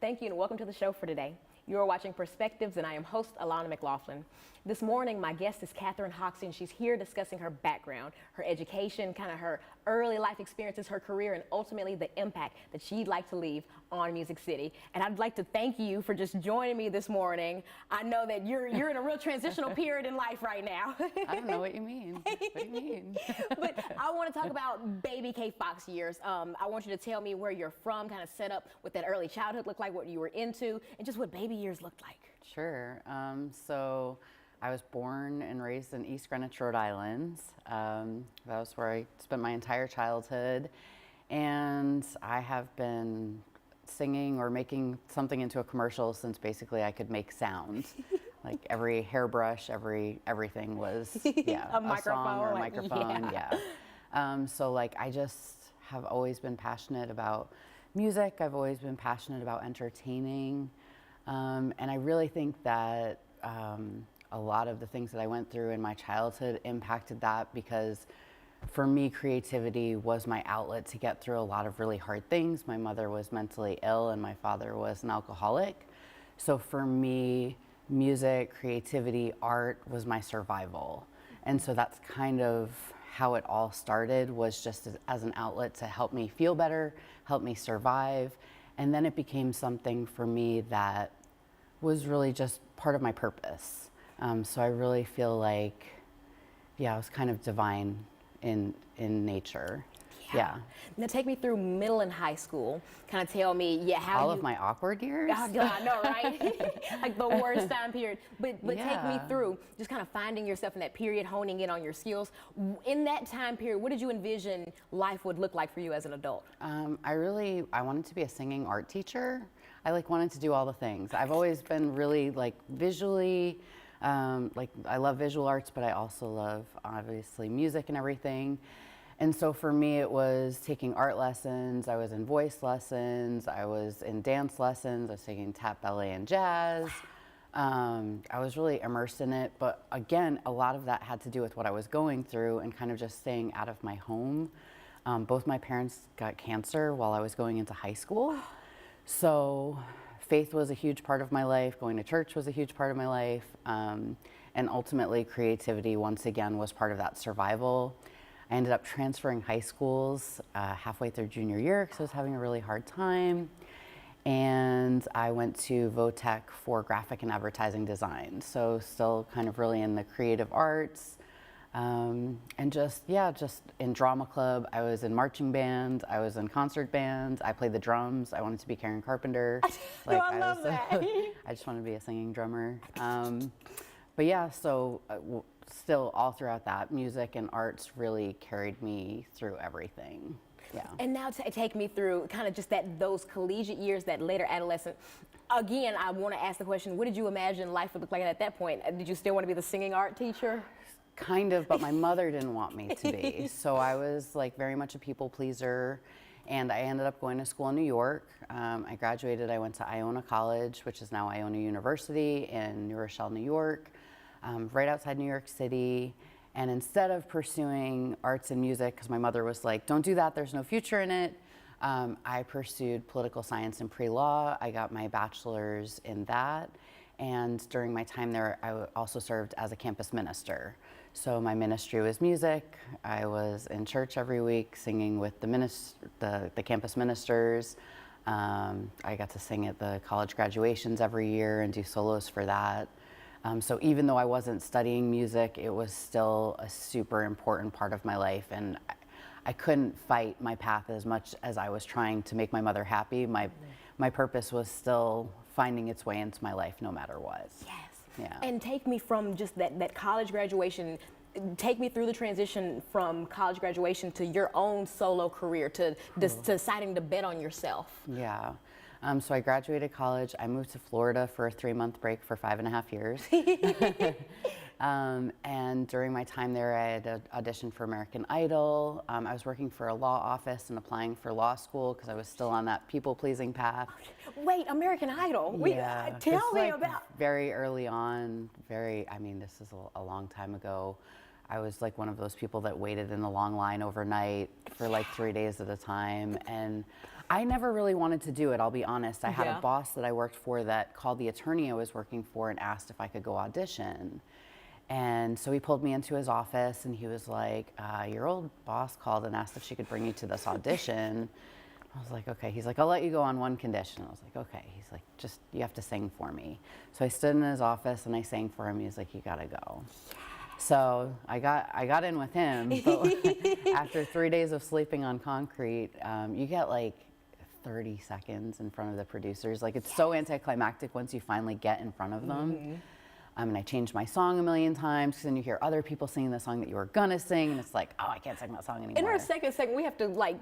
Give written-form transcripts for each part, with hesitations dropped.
Thank you and welcome to the show for today. You are watching Perspectives and I am host Alana McLaughlin. This morning my guest is Kathryn Hoxie and she's here discussing her background, her education, kind of her early life experiences, her career, and ultimately the impact that she'd like to leave on Music City. And I'd like to thank you for just joining me this morning. I know that you're in a real transitional period in life right now. I don't know what you mean. What do you mean? But I want to talk about baby Kfhox years. I want you to tell me where you're from, kind of set up what that early childhood looked like, what you were into, and just what baby years looked like. Sure. So I was born and raised in East Greenwich, Rhode Island. That was where I spent my entire childhood. And I have been singing or making something into a commercial since basically I could make sound. Like every hairbrush, everything was, yeah, a song or a microphone, yeah. So like I just have always been passionate about music. I've always been passionate about entertaining. And I really think that a lot of the things that I went through in my childhood impacted that, because for me, creativity was my outlet to get through a lot of really hard things. My mother was mentally ill and my father was an alcoholic. So for me, music, creativity, art was my survival. And so that's kind of how it all started, was just as an outlet to help me feel better, help me survive. And then it became something for me that was really just part of my purpose. So I really feel like, yeah, I was kind of divine in nature. Yeah. Now take me through middle and high school. Kind of tell me, how all of my awkward years. I know, right? Like the worst time period. But Yeah. take me through just kind of finding yourself in that period, honing in on your skills. In that time period, what did you envision life would look like for you as an adult? I wanted to be a singing art teacher. I wanted to do all the things. I've always been really visually. I love visual arts, but I also love obviously music and everything. And so for me, it was taking art lessons. I was in voice lessons. I was in dance lessons. I was taking tap, ballet, and jazz. I was really immersed in it. But again, a lot of that had to do with what I was going through and kind of just staying out of my home. Both my parents got cancer while I was going into high school. So faith was a huge part of my life. Going to church was a huge part of my life. And ultimately, creativity, once again, was part of that survival. I ended up transferring high schools halfway through junior year because I was having a really hard time. And I went to Votech for graphic and advertising design. So still kind of really in the creative arts. And just in drama club. I was in marching band. I was in concert band. I played the drums. I wanted to be Karen Carpenter. I love that. I just wanted to be a singing drummer. But yeah, so still all throughout that, music and arts really carried me through everything. Yeah. And now take me through kind of just those collegiate years, that later adolescent. Again, I want to ask the question, what did you imagine life would look like at that point? Did you still want to be the singing art teacher? Kind of, but my mother didn't want me to be. So I was very much a people pleaser. And I ended up going to school in New York. I graduated, I went to Iona College, which is now Iona University in New Rochelle, New York. Right outside New York City. And instead of pursuing arts and music, because my mother was like, don't do that, there's no future in it, I pursued political science and pre-law. I got my bachelor's in that. And during my time there, I also served as a campus minister. So my ministry was music. I was in church every week singing with the campus ministers. I got to sing at the college graduations every year and do solos for that. So even though I wasn't studying music, it was still a super important part of my life, and I couldn't fight my path as much as I was trying to make my mother happy. My purpose was still finding its way into my life no matter what. Yes. Yeah. And take me from just that college graduation, take me through the transition from college graduation to your own solo career, to deciding to bet on yourself. Yeah. So I graduated college. I moved to Florida for a 3-month break for 5.5 years. And during my time there, I had auditioned for American Idol. I was working for a law office and applying for law school because I was still on that people-pleasing path. Wait, American Idol? Yeah. Tell me about. Very early on, this is a long time ago. I was like one of those people that waited in the long line overnight for like 3 days at a time. And I never really wanted to do it, I'll be honest. I had a boss that I worked for that called the attorney I was working for and asked if I could go audition. And so he pulled me into his office and he was like, your old boss called and asked if she could bring you to this audition. I was like, okay. He's like, I'll let you go on one condition. I was like, okay. He's like, just, you have to sing for me. So I stood in his office and I sang for him. He's like, you gotta go. So I got in with him, but after 3 days of sleeping on concrete, you get like 30 seconds in front of the producers. Like, it's so anticlimactic once you finally get in front of them. And I changed my song a million times because then you hear other people singing the song that you were gonna sing, and it's like, oh, I can't sing that song anymore. In our second segment, we have to like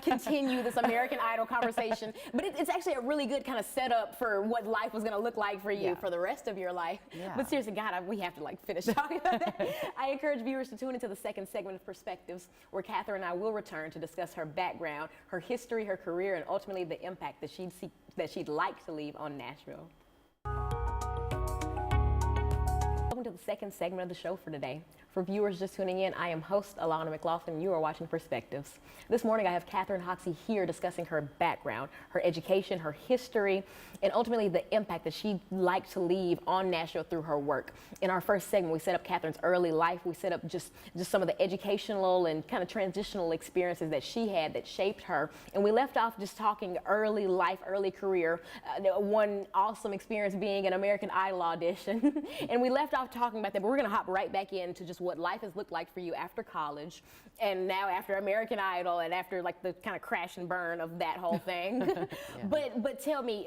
continue this American Idol conversation, but it's actually a really good kind of setup for what life was gonna look like for you for the rest of your life. But seriously, God, we have to like finish talking about that. I encourage viewers to tune into the second segment of Perspectives, where Kathryn and I will return to discuss her background, her history, her career, and ultimately the impact that she'd like to leave on Nashville. Welcome to the second segment of the show for today. For viewers just tuning in, I am host Alana McLaughlin. You are watching Perspectives. This morning I have Kathryn Hoxie here discussing her background, her education, her history, and ultimately the impact that she'd like to leave on Nashville through her work. In our first segment, we set up Kathryn's early life. We set up just some of the educational and kind of transitional experiences that she had that shaped her. And we left off just talking early life, early career, one awesome experience being an American Idol audition. And we left off talking about that, but we're going to hop right back into just what life has looked like for you after college and now after American Idol and after like the kind of crash and burn of that whole thing. But tell me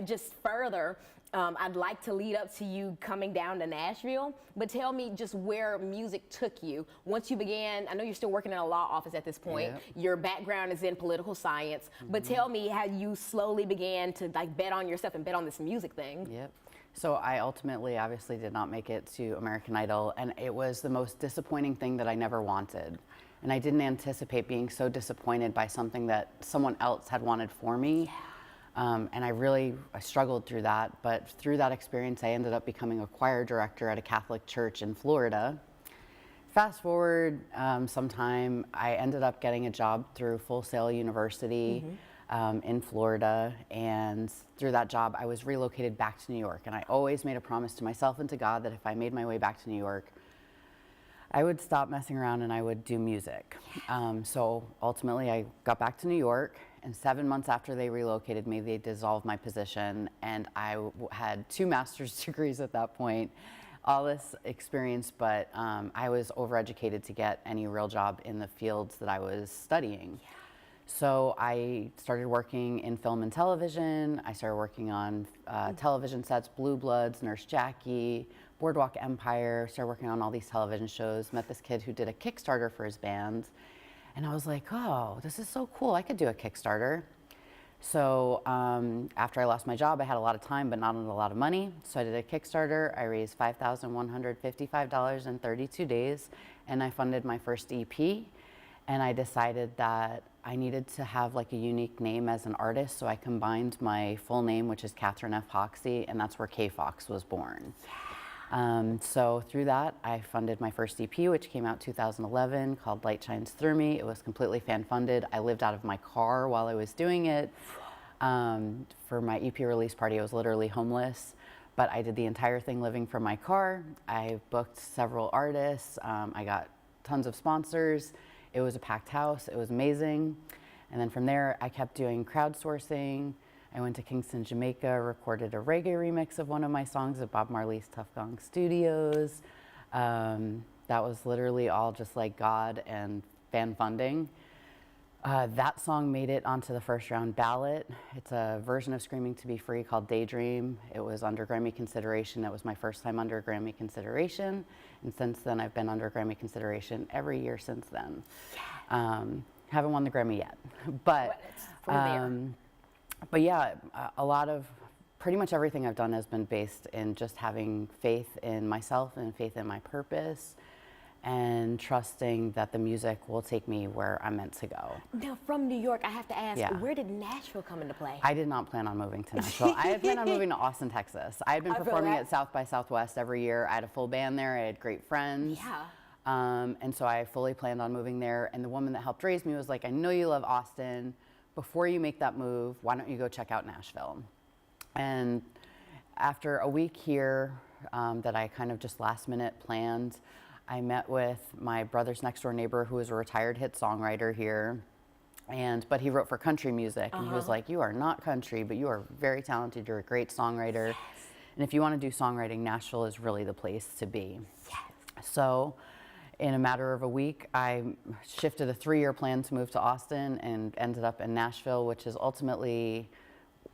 just further, I'd like to lead up to you coming down to Nashville, but tell me just where music took you. Once you began, I know you're still working in a law office at this point. Your background is in political science, but tell me how you slowly began to like bet on yourself and bet on this music thing. So I ultimately obviously did not make it to American Idol, and it was the most disappointing thing that I never wanted. And I didn't anticipate being so disappointed by something that someone else had wanted for me. And I struggled through that, but through that experience I ended up becoming a choir director at a Catholic church in Florida. Fast forward sometime, I ended up getting a job through Full Sail University in Florida, and through that job I was relocated back to New York. And I always made a promise to myself and to God that if I made my way back to New York, I would stop messing around and I would do music. So ultimately I got back to New York, and 7 months after they relocated me, they dissolved my position, and I had 2 master's degrees at that point. All this experience, but I was overeducated to get any real job in the fields that I was studying. So I started working in film and television. I started working on television sets, Blue Bloods, Nurse Jackie, Boardwalk Empire. Started working on all these television shows. Met this kid who did a Kickstarter for his band. And I was like, oh, this is so cool. I could do a Kickstarter. So after I lost my job, I had a lot of time, but not a lot of money. So I did a Kickstarter. I raised $5,155 in 32 days, and I funded my first EP. And I decided that I needed to have like a unique name as an artist, so I combined my full name, which is Kathryn F. Hoxie, and that's where Kfhox was born. So through that, I funded my first EP, which came out 2011, called Light Shines Through Me. It was completely fan-funded. I lived out of my car while I was doing it. For my EP release party, I was literally homeless, but I did the entire thing living from my car. I booked several artists. I got tons of sponsors. It was a packed house. It was amazing. And then from there, I kept doing crowdsourcing. I went to Kingston, Jamaica, recorded a reggae remix of one of my songs at Bob Marley's Tough Gong Studios. That was literally all just like God and fan funding. That song made it onto the first round ballot. It's a version of Screaming to Be Free called Daydream. It was under Grammy consideration. That was my first time under Grammy consideration. And since then, I've been under Grammy consideration every year since then. Haven't won the Grammy yet, but yeah, a lot of, pretty much everything I've done has been based in just having faith in myself and faith in my purpose, and trusting that the music will take me where I'm meant to go. Now, from New York, I have to ask, where did Nashville come into play? I did not plan on moving to Nashville. I had planned on moving to Austin, Texas. I had been performing at South by Southwest every year. I had a full band there. I had great friends. And so I fully planned on moving there. And the woman that helped raise me was like, I know you love Austin. Before you make that move, why don't you go check out Nashville? And after a week here that I kind of just last minute planned, I met with my brother's next door neighbor who is a retired hit songwriter here. But he wrote for country music, and he was like, you are not country, but you are very talented. You're a great songwriter. Yes. And if you want to do songwriting, Nashville is really the place to be. Yes. So in a matter of a week, I shifted a 3-year plan to move to Austin and ended up in Nashville, which is ultimately,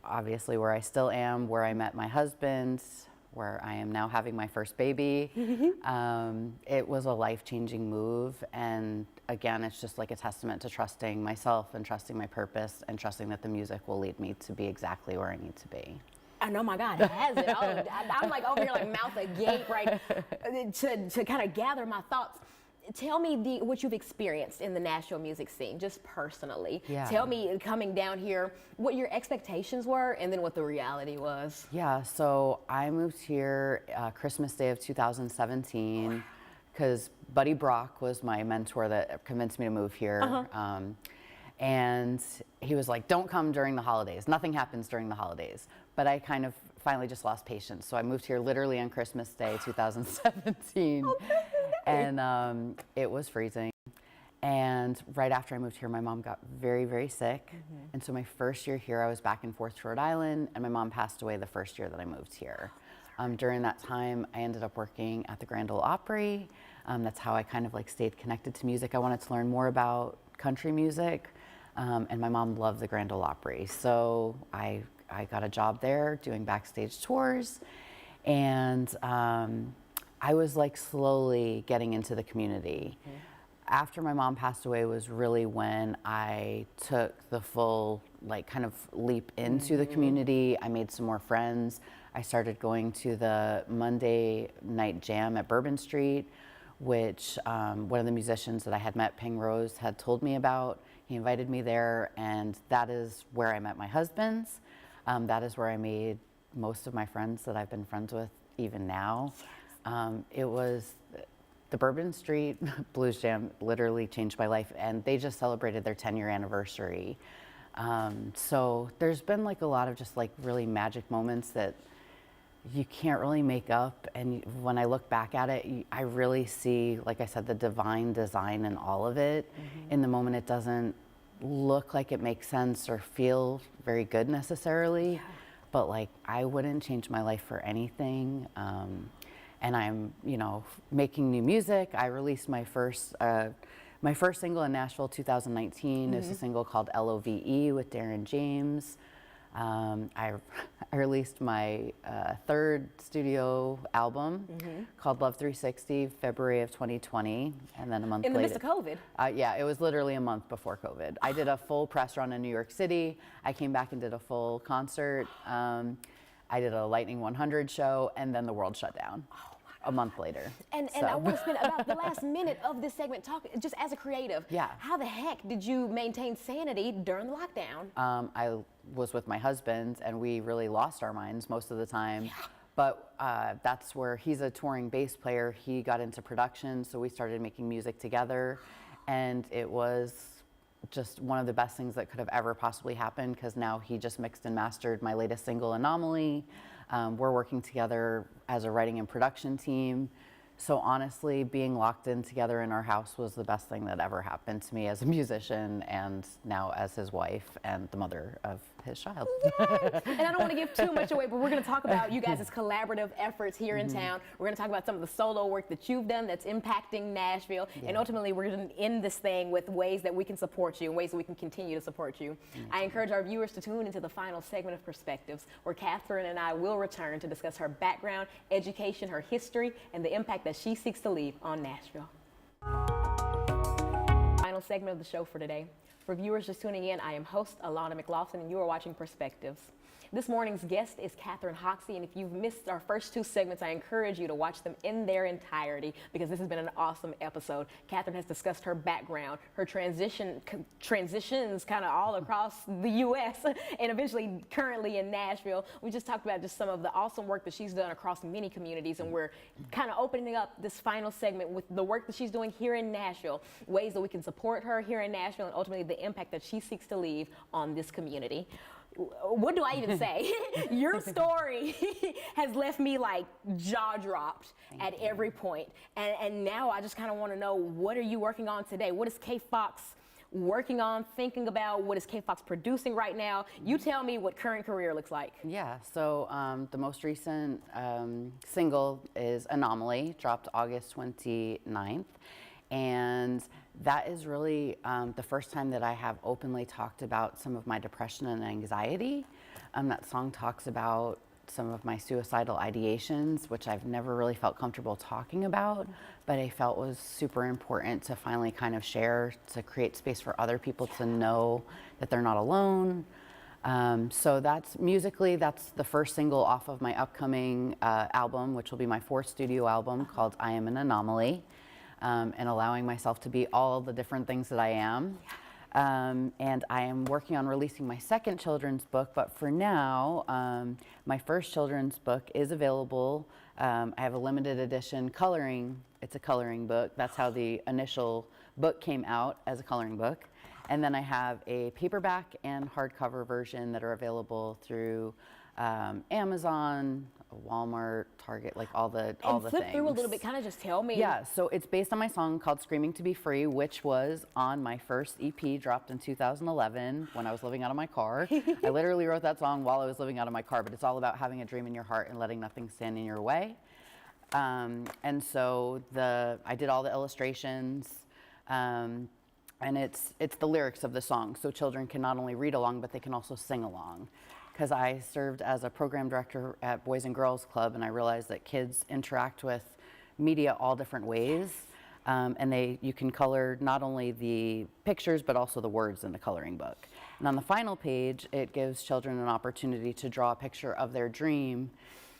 obviously, where I still am, where I met my husband, where I am now having my first baby. It was a life-changing move, and again, it's just like a testament to trusting myself and trusting my purpose and trusting that the music will lead me to be exactly where I need to be. I know, my God, has it? I'm like over here like mouth agape, right, to kind of gather my thoughts. Tell me what you've experienced in the Nashville music scene, just personally. Yeah. Tell me, coming down here, what your expectations were and then what the reality was. Yeah, so I moved here Christmas Day of 2017 because Buddy Brock was my mentor that convinced me to move here. And he was like, don't come during the holidays. Nothing happens during the holidays. But I kind of finally just lost patience. So I moved here literally on Christmas Day 2017. And it was freezing. And right after I moved here, my mom got very, very sick. And so my first year here, I was back and forth to Rhode Island, and my mom passed away the first year that I moved here. During that time, I ended up working at the Grand Ole Opry. That's how I kind of like stayed connected to music. I wanted to learn more about country music, and my mom loved the Grand Ole Opry. So I got a job there doing backstage tours, and I was like slowly getting into the community. After my mom passed away was really when I took the full like kind of leap into the community. I made some more friends. I started going to the Monday night jam at Bourbon Street, which one of the musicians that I had met, Ping Rose, had told me about. He invited me there, and that is where I met my husband. That is where I made most of my friends that I've been friends with even now. It was the Bourbon Street Blues Jam literally changed my life, and they just celebrated their 10-year anniversary. So there's been like a lot of just like really magic moments that you can't really make up. And when I look back at it, I really see, like I said, the divine design in all of it. In the moment, it doesn't look like it makes sense or feel very good necessarily, but like I wouldn't change my life for anything. And I'm, you know, making new music. I released my first single in Nashville, 2019. It's a single called LOVE with Darren James. I released my third studio album called Love 360, February of 2020, and then a month later. In the midst of COVID? Yeah, it was literally a month before COVID. I did a full press run in New York City. I came back and did a full concert. I did a Lightning 100 show, and then the world shut down. A month later. And I want to spend about the last minute of this segment talking, just as a creative, how the heck did you maintain sanity during the lockdown? I was with my husband, and we really lost our minds most of the time. But that's where he's a touring bass player. He got into production, so we started making music together. And it was just one of the best things that could have ever possibly happened, because now he just mixed and mastered my latest single, Anomaly. We're working together as a writing and production team. So honestly, being locked in together in our house was the best thing that ever happened to me as a musician, and now as his wife and the mother of his child. Yes. And I don't want to give too much away, but we're going to talk about you guys' collaborative efforts here in town. We're going to talk about some of the solo work that you've done that's impacting Nashville. And ultimately, we're going to end this thing with ways that we can support you and ways that we can continue to support you. I encourage our viewers to tune into the final segment of Perspectives, where Kathryn and I will return to discuss her background, education, her history, and the impact that she seeks to leave on Nashville. Final segment of the show for today. For viewers just tuning in, I am host Alana McLaughlin, and you are watching Perspectives. This morning's guest is Kathryn Hoxie, and if you've missed our first two segments, I encourage you to watch them in their entirety because this has been an awesome episode. Kathryn has discussed her background, her transitions kind of all across the U.S. and eventually currently in Nashville. We just talked about just some of the awesome work that she's done across many communities, and we're kind of opening up this final segment with the work that she's doing here in Nashville, ways that we can support her here in Nashville, and ultimately the impact that she seeks to leave on this community. What do I even say? Your story has left me like jaw dropped at every point. And now I just kind of want to know, what are you working on today? What is Kfhox working on, thinking about? What is Kfhox producing right now? You tell me what current career looks like. Yeah, so the most recent single is Anomaly, dropped August 29th. And that is really the first time that I have openly talked about some of my depression and anxiety. That song talks about some of my suicidal ideations, which I've never really felt comfortable talking about, but I felt was super important to finally kind of share, to create space for other people to know that they're not alone. So that's musically, that's the first single off of my upcoming album, which will be my fourth studio album called I Am an Anomaly. And allowing myself to be all the different things that I am. And I am working on releasing my second children's book, but for now, my first children's book is available. I have a limited edition coloring, it's a coloring book. That's how the initial book came out, as a coloring book. And then I have a paperback and hardcover version that are available through Amazon, Walmart, Target, like all the And flip things. through a little bit, kind of just tell me. Yeah, so it's based on my song called Screaming to Be Free, which was on my first EP dropped in 2011 when I was living out of my car. I literally wrote that song while I was living out of my car, but it's all about having a dream in your heart and letting nothing stand in your way. And so I did all the illustrations, and it's the lyrics of the song, so children can not only read along, but they can also sing along. Because I served as a program director at Boys and Girls Club, and I realized that kids interact with media all different ways, and you can color not only the pictures but also the words in the coloring book. And on the final page, it gives children an opportunity to draw a picture of their dream,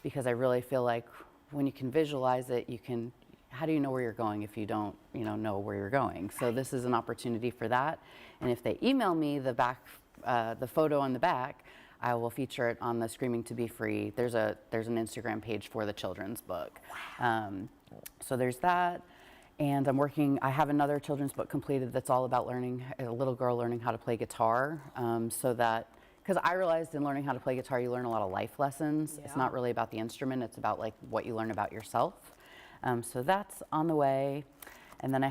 because I really feel like when you can visualize it, how do you know where you're going if you don't know where you're going? So this is an opportunity for that. And if they email me the photo on the back, I will feature it on the Screaming to Be Free. There's an Instagram page for the children's book. Wow. So there's that. And I have another children's book completed that's all about a little girl learning how to play guitar. Because I realized in learning how to play guitar, you learn a lot of life lessons. Yeah. It's not really about the instrument, it's about like what you learn about yourself. So that's on the way. And then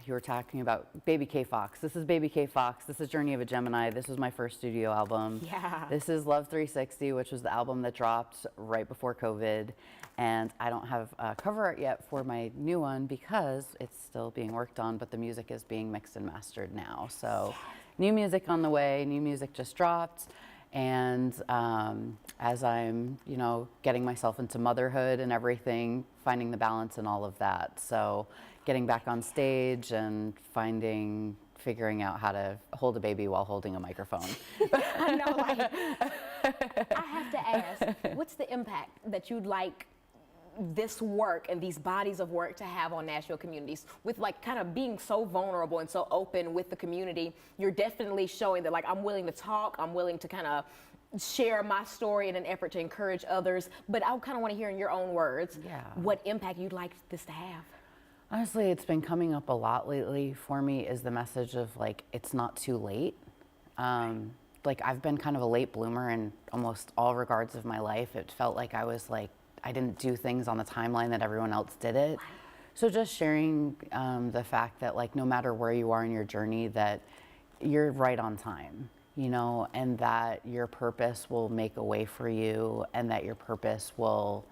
you were talking about Baby Kfhox. This is Baby Kfhox. This is Journey of a Gemini. This was my first studio album. Yeah. This is Love 360, which was the album that dropped right before COVID. And I don't have cover art yet for my new one because it's still being worked on, but the music is being mixed and mastered now. So new music on the way, new music just dropped. And as I'm, getting myself into motherhood and everything, finding the balance in all of that. So getting back on stage and figuring out how to hold a baby while holding a microphone. I have to ask, what's the impact that you'd like this work and these bodies of work to have on Nashville communities, with like kind of being so vulnerable and so open with the community? You're definitely showing that, like, I'm willing to talk, I'm willing to kind of share my story in an effort to encourage others, but I kind of want to hear in your own words what impact you'd like this to have. Honestly, it's been coming up a lot lately for me, is the message of like, it's not too late. Like, I've been kind of a late bloomer in almost all regards of my life. It felt like I didn't do things on the timeline that everyone else did it. So just sharing the fact that, like, no matter where you are in your journey, that you're right on time, and that your purpose will make a way for you, and that your purpose will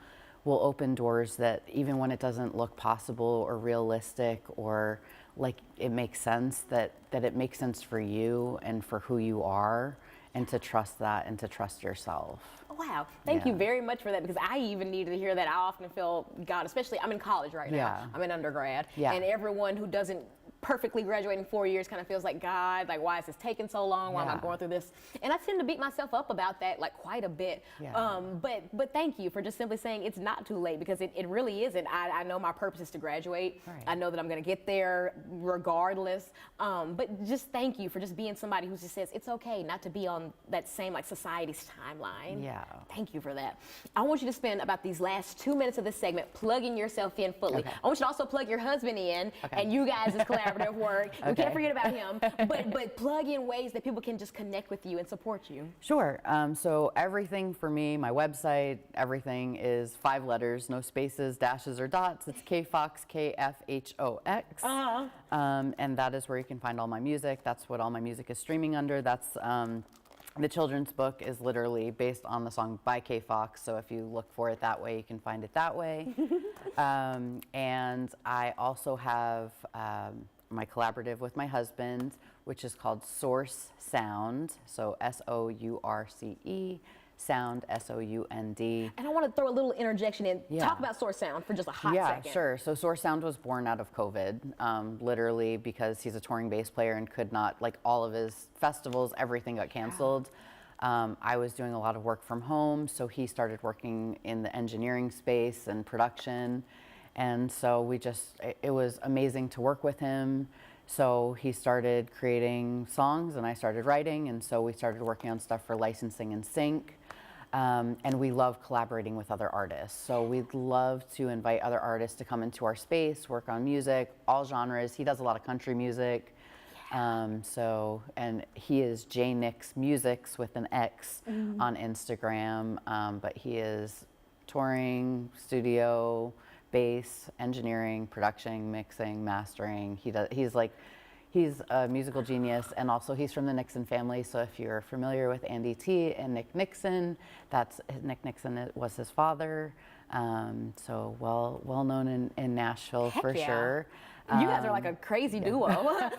open doors that even when it doesn't look possible or realistic or like it makes sense, that it makes sense for you and for who you are, and to trust that and to trust yourself. Wow, thank you very much for that, because I even needed to hear that. I often feel, God, especially I'm in college right now. I'm in undergrad, and everyone who doesn't perfectly graduating 4 years kind of feels like, God, like, why is this taking so long? Why am I Yeah. going through this? And I tend to beat myself up about that, like, quite a bit. Yeah. But thank you for just simply saying it's not too late, because it really isn't. I know my purpose is to graduate. Right. I know that I'm going to get there regardless. But just thank you for just being somebody who just says it's okay not to be on that same, like, society's timeline. Yeah. Thank you for that. I want you to spend about these last 2 minutes of this segment plugging yourself in fully. Okay. I want you to also plug your husband in, and you guys' collaborative work. We Okay. can't forget about him, but plug in ways that people can just connect with you and support you. Sure. So everything for me, my website, everything is 5 letters, no spaces, dashes, or dots. It's Kfhox, Kfhox. And that is where you can find all my music. That's what all my music is streaming under. That's the children's book is literally based on the song by Kfhox. So if you look for it that way, you can find it that way. And I also have my collaborative with my husband, which is called Source Sound. So SOURCE, Sound, SOUND. And I want to throw a little interjection in. Yeah. Talk about Source Sound for just a hot Yeah, second. sure. So Source Sound was born out of COVID, literally because he's a touring bass player and could not, like, all of his festivals, everything got canceled. I was doing a lot of work from home, so he started working in the engineering space and production. And so it was amazing to work with him. So he started creating songs and I started writing, and so we started working on stuff for licensing and sync. And we love collaborating with other artists. So we'd love to invite other artists to come into our space, work on music, all genres. He does a lot of country music. And he is JNix Musics with an X on Instagram. But he is touring, studio, bass, engineering, production, mixing, mastering. He's a musical genius, and also he's from the Nixon family. So if you're familiar with Andy T and Nick Nixon, Nick Nixon was his father. So well known in Nashville. Heck for yeah. sure. You guys are like a crazy duo.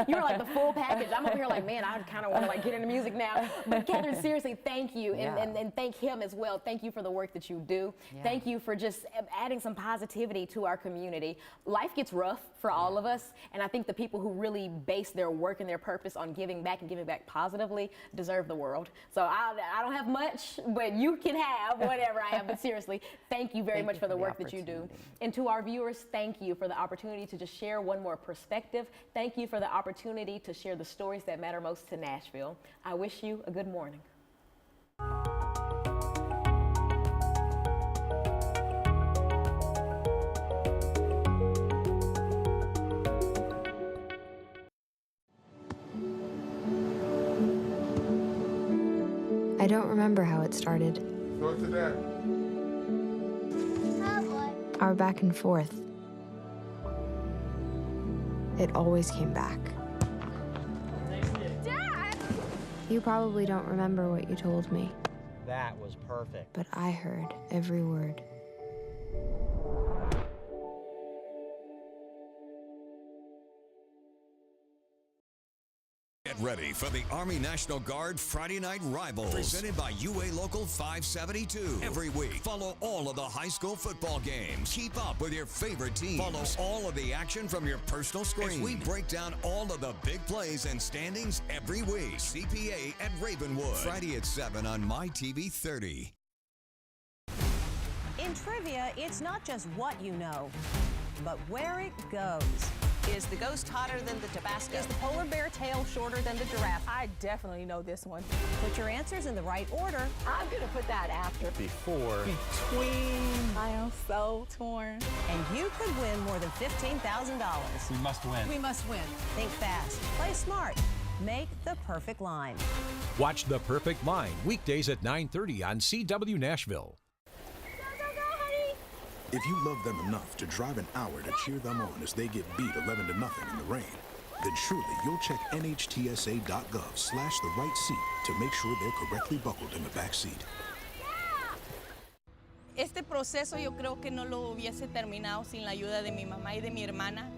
You're like the full package. I'm over here like, man, I kind of want to, like, get into music now. But Kathryn, seriously, thank you, and thank him as well. Thank you for the work that you do. Yeah. Thank you for just adding some positivity to our community. Life gets rough for all of us, and I think the people who really base their work and their purpose on giving back and giving back positively deserve the world. So I don't have much, but you can have whatever I have. But seriously, thank you very much for the work that you do. And to our viewers, thank you for the opportunity to just share one more perspective. Thank you for the opportunity to share the stories that matter most to Nashville. I wish you a good morning. I don't remember how it started. Go to that. Our back and forth. It always came back. Dad! You probably don't remember what you told me, That was perfect. but I heard every word. Get ready for the Army National Guard Friday Night Rivals, presented by UA Local 572. Every week, follow all of the high school football games. Keep up with your favorite teams. Follow all of the action from your personal screen. As we break down all of the big plays and standings every week. CPA at Ravenwood. Friday at 7 on MyTV 30. In trivia, it's not just what you know, but where it goes. Is the ghost hotter than the Tabasco? Is the polar bear tail shorter than the giraffe? I definitely know this one. Put your answers in the right order. I'm gonna put that after. Before. Between. I am so torn. And you could win more than $15,000. We must win. We must win. Think fast, play smart, make the perfect line. Watch The Perfect Line weekdays at 9:30 on CW Nashville. If you love them enough to drive an hour to cheer them on as they get beat 11-0 in the rain, then surely you'll check nhtsa.gov/the right seat to make sure they're correctly buckled in the back seat. Este proceso yo creo que no lo hubiese terminado sin la ayuda de mi mamá y de mi hermana.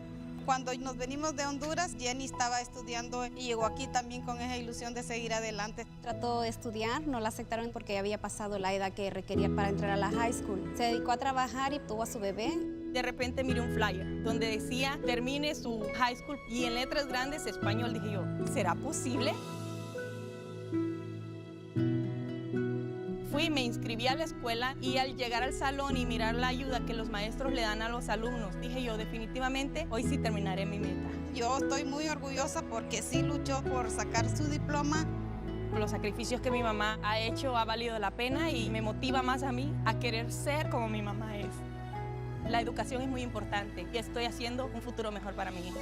Cuando nos venimos de Honduras, Jenny estaba estudiando y llegó aquí también con esa ilusión de seguir adelante. Trató de estudiar, no la aceptaron porque había pasado la edad que requería para entrar a la high school. Se dedicó a trabajar y tuvo a su bebé. De repente miré un flyer donde decía termine su high school y en letras grandes español. Dije yo, ¿será posible? Fui, me inscribí a la escuela y al llegar al salón y mirar la ayuda que los maestros le dan a los alumnos, dije yo, definitivamente hoy sí terminaré mi meta. Yo estoy muy orgullosa porque sí luchó por sacar su diploma. Los sacrificios que mi mamá ha hecho ha valido la pena y me motiva más a mí a querer ser como mi mamá es. La educación es muy importante y estoy haciendo un futuro mejor para mi hija.